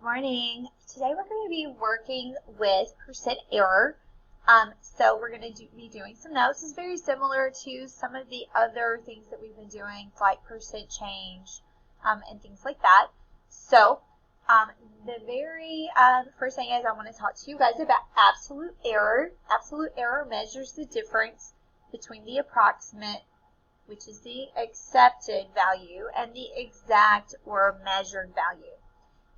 morning. Today we're going to be working with percent error. So we're going to be doing some notes. It's very similar to some of the other things that we've been doing, like percent change and things like that. So the very first thing is I want to talk to you guys about absolute error. Absolute error measures the difference between the approximate, which is the accepted value, and the exact or measured value.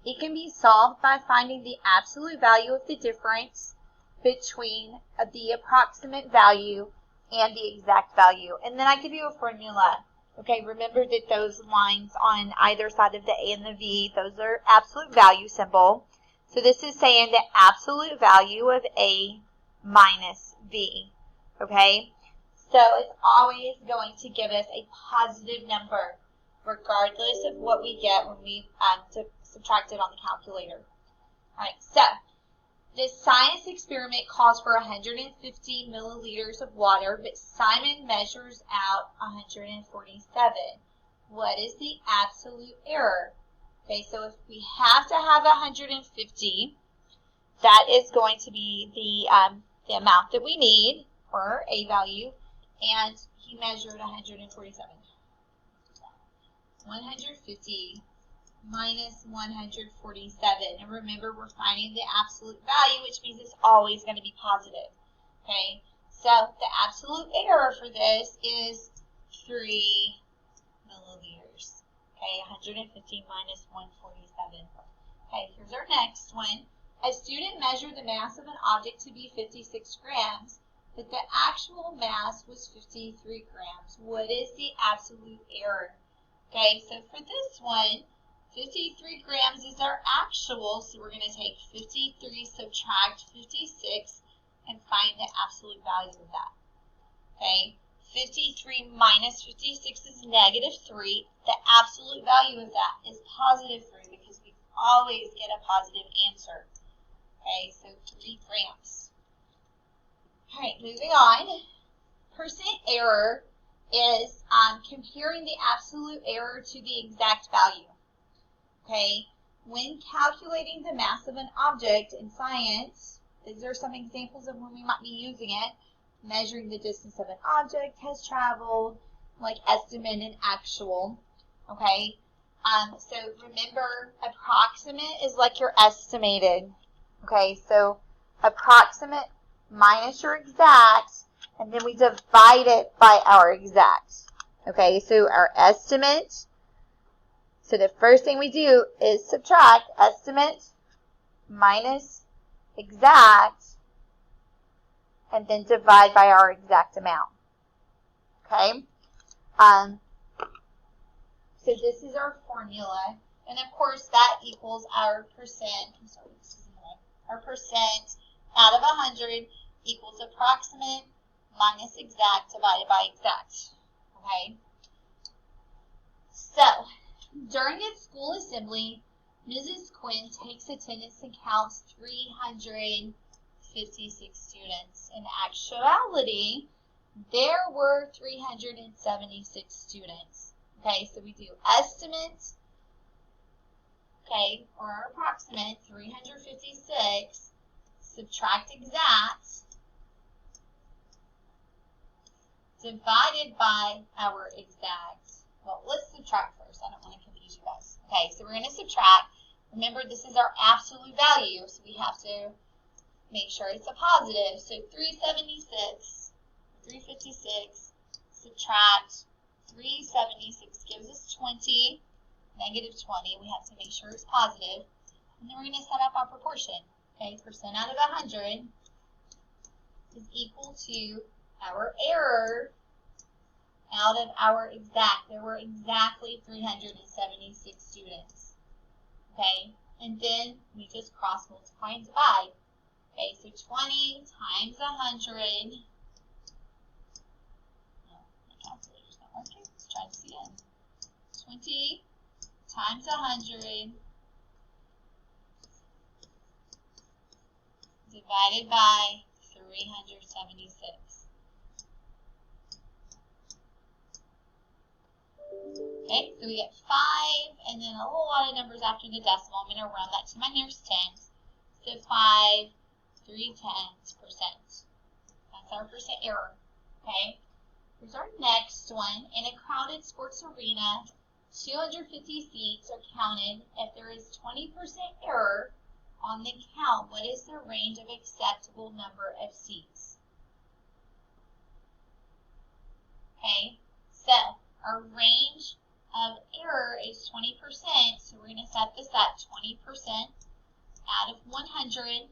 It can be solved by finding the absolute value of the difference between the approximate value and the exact value. And then I give you a formula. Okay, remember that those lines on either side of the A and the V, those are absolute value symbol. So this is saying the absolute value of A minus V. Okay, so it's always going to give us a positive number, regardless of what we get when we subtract it on the calculator. All right, so this science experiment calls for 150 milliliters of water, but Simon measures out 147. What is the absolute error? Okay, so if we have to have 150, that is going to be the amount that we need for A value, and he measured 147. 150 minus 147. And remember, we're finding the absolute value, which means it's always going to be positive. Okay, so the absolute error for this is 3 milliliters. Okay, 150 minus 147. Okay, here's our next one. A student measured the mass of an object to be 56 grams, but the actual mass was 53 grams. What is the absolute error? Okay, so for this one, 53 grams is our actual, so we're going to take 53, subtract 56, and find the absolute value of that. Okay, 53 minus 56 is negative 3. The absolute value of that is positive 3 because we always get a positive answer. Okay, so 3 grams. All right, moving on. Percent error is comparing the absolute error to the exact value. Okay, when calculating the mass of an object in science, these are some examples of when we might be using it. Measuring the distance of an object has traveled, like estimate and actual. Okay, so remember, approximate is like your estimated. Okay, so approximate minus your exact, and then we divide it by our exact. Okay, so our estimate. So the first thing we do is subtract estimate minus exact, and then divide by our exact amount. Okay? So this is our formula. And of course that equals our percent. I'm sorry, this is our percent out of 100 equals approximate minus exact divided by exact. Okay? So during its school assembly, Mrs. Quinn takes attendance and counts 356 students. In actuality, there were 376 students. Okay, so we do estimate, okay, or approximate 356, subtract exact, divided by our exact. Well, let's subtract first. I don't want to confuse you guys. Okay, so we're going to subtract. Remember, this is our absolute value, so we have to make sure it's a positive. So 356, 356, subtract 376 gives us 20, negative 20. We have to make sure it's positive. And then we're going to set up our proportion. Okay, percent out of 100 is equal to our error out of our exact. There were exactly 376 students. Okay, and then we just cross multiply and divide. Okay, so 20 times 100. No, my calculator's not working. Let's try this again. 20 times 100 divided by 376. Okay, so we get 5, and then a whole lot of numbers after the decimal. I'm going to round that to my nearest tens. So 5 3/10%. That's our percent error. Okay, here's our next one. In a crowded sports arena, 250 seats are counted. If there is 20% error on the count, what is the range of acceptable number of seats? Okay, so our range of error is 20%, so we're going to set this at 20% out of 100.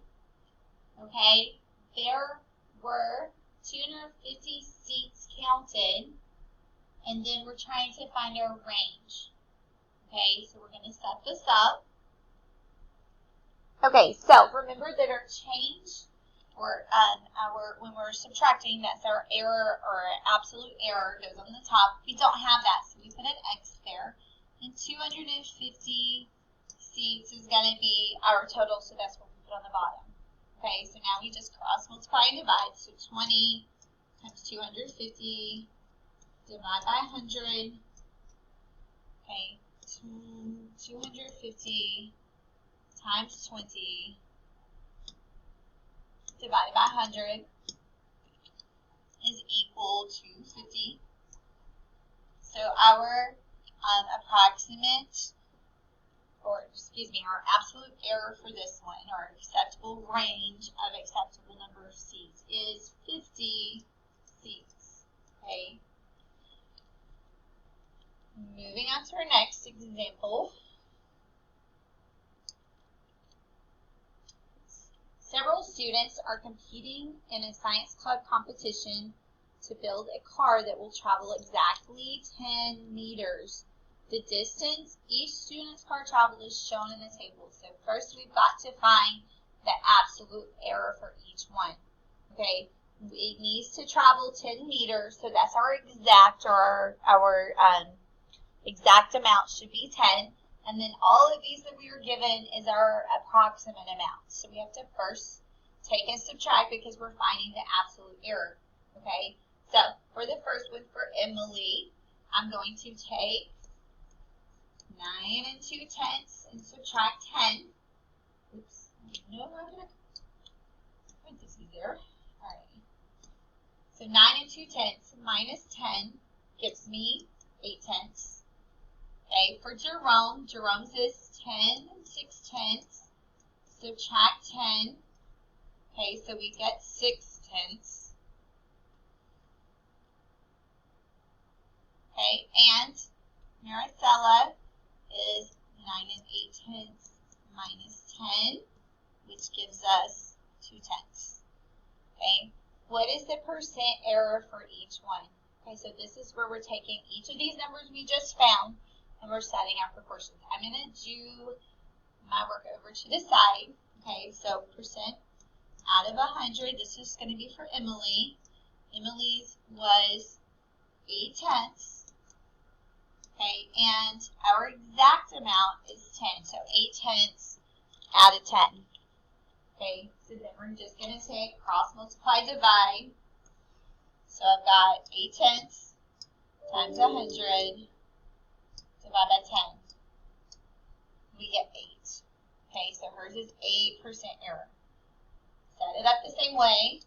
Okay, there were 250 seats counted, and then we're trying to find our range. Okay, so we're going to set this up. Okay, so remember that our change, or when we're subtracting, that's our error or absolute error goes on the top. We don't have that, so we put an X there. And 250 seats is going to be our total, so that's what we put on the bottom. Okay, so now we just cross multiply and divide. So 20 times 250 divide by 100. Okay, 250 times 20 divided by 100 is equal to 50. So our approximate, or excuse me, our absolute error for this one, or acceptable range of acceptable number of seats, is 50 seats. Okay. Moving on to our next example. Several students are competing in a science club competition to build a car that will travel exactly 10 meters. The distance each student's car traveled is shown in the table. So first we've got to find the absolute error for each one. Okay, it needs to travel 10 meters, so that's our exact, or our exact amount should be 10. And then all of these that we are given is our approximate amount. So we have to first take and subtract because we're finding the absolute error. Okay, so for the first one, for Emily, I'm going to take 9 2/10 and subtract 10. Oops, no, I'm going to put this there. All right. So 9 2/10 minus 10 gives me 8/10. Okay, for Jerome, Jerome's is 10 6/10. Subtract 10. Okay, so we get 6/10. Okay, and Maricela is 9 8/10 minus 10, which gives us 2/10. Okay, what is the percent error for each one? Okay, so this is where we're taking each of these numbers we just found and we're setting our proportions. I'm going to do my work over to the side. Okay, so percent out of 100, this is going to be for Emily. Emily's was 8/10. Okay, and our exact amount is 10, so 8/10 out of 10. Okay, so then we're just going to take cross multiply divide. So I've got 8/10 times 100 divided by 10. We get 8. Okay, so hers is 8% error. Set it up the same way.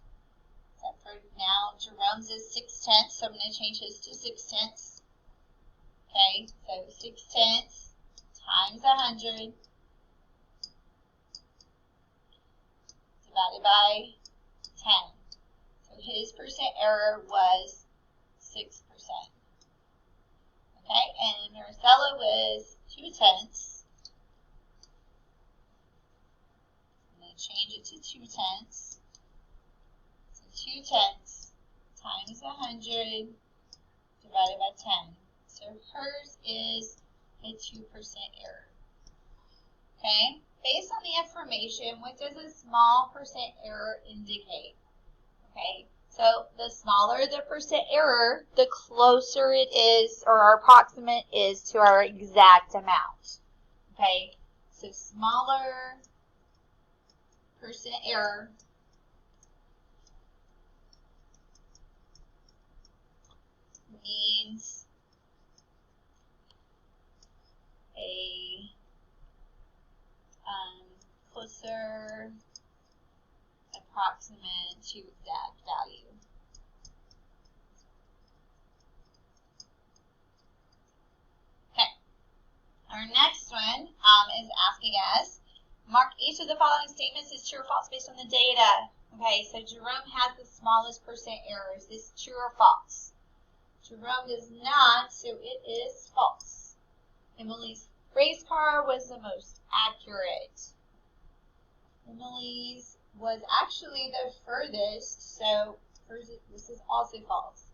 Except for now, Jerome's is 6/10, so I'm going to change his to 6/10. Okay, so 6/10 times 100 divided by 10. So his percent error was 6%. Okay, and Maricela was 2/10. I'm going to change it to 2/10. So 2/10 times 100 divided by 10. So hers is a 2% error. Okay, based on the information, what does a small percent error indicate? Okay, so the smaller the percent error, the closer it is, or our approximate is, to our exact amount. Okay, so smaller percent error means a closer approximate to exact value. Okay. Our next one is asking us, mark each of the following statements as true or false based on the data. Okay, so Jerome has the smallest percent error. Is this true or false? Jerome does not, so it is false. Emily's race car was the most accurate. Emily's was actually the furthest, so this is also false.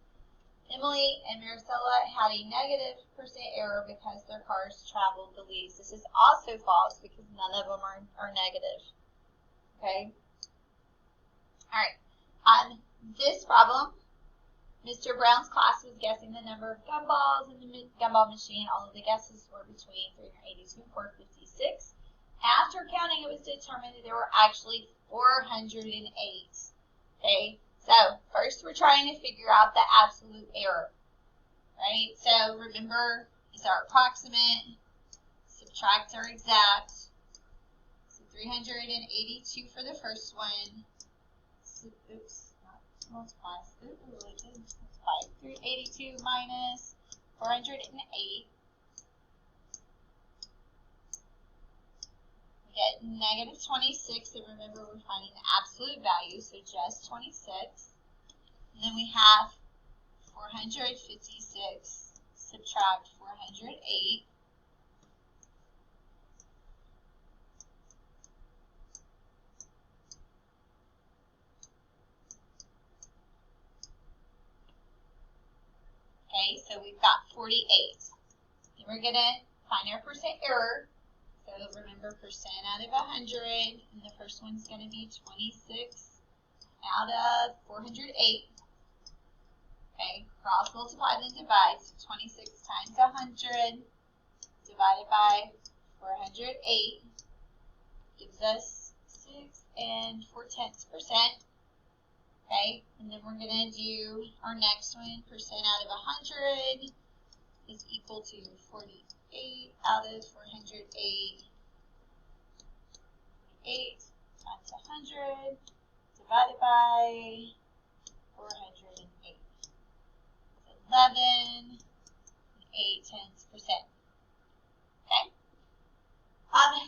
Emily and Maricela had a negative percent error because their cars traveled the least. This is also false because none of them are negative. Okay? Alright. This problem, Mr. Brown's class was guessing the number of gumballs in the gumball machine. All of the guesses were between 382 and 456. After counting, it was determined that there were actually 408. Okay? So, first we're trying to figure out the absolute error. Right? So, remember, these are approximate. Subtract our exact. So, 382 for the first one. So, oops, not multiply. Ooh, it didn't multiply. 382 minus 408. Get negative 26, and remember we're finding the absolute value, so just 26. And then we have 456, subtract 408. Okay, so we've got 48. Then we're going to find our percent error. So remember, percent out of 100, and the first one's going to be 26 out of 408. Okay, cross multiply, then divide. So 26 times 100 divided by 408 gives us 6 and 4/10%. Okay, and then we're going to do our next one. Percent out of 100 is equal to 48 out of 408. 8 times 100 divided by 408. 11 8/10%. Okay.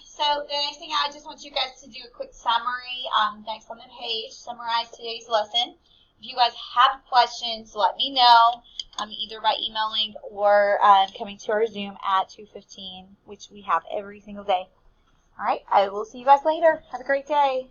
So the next thing I just want you guys to do a quick summary. Next on the page, summarize today's lesson. If you guys have questions, let me know. Either by emailing or coming to our Zoom at 2:15, which we have every single day. All right, I will see you guys later. Have a great day.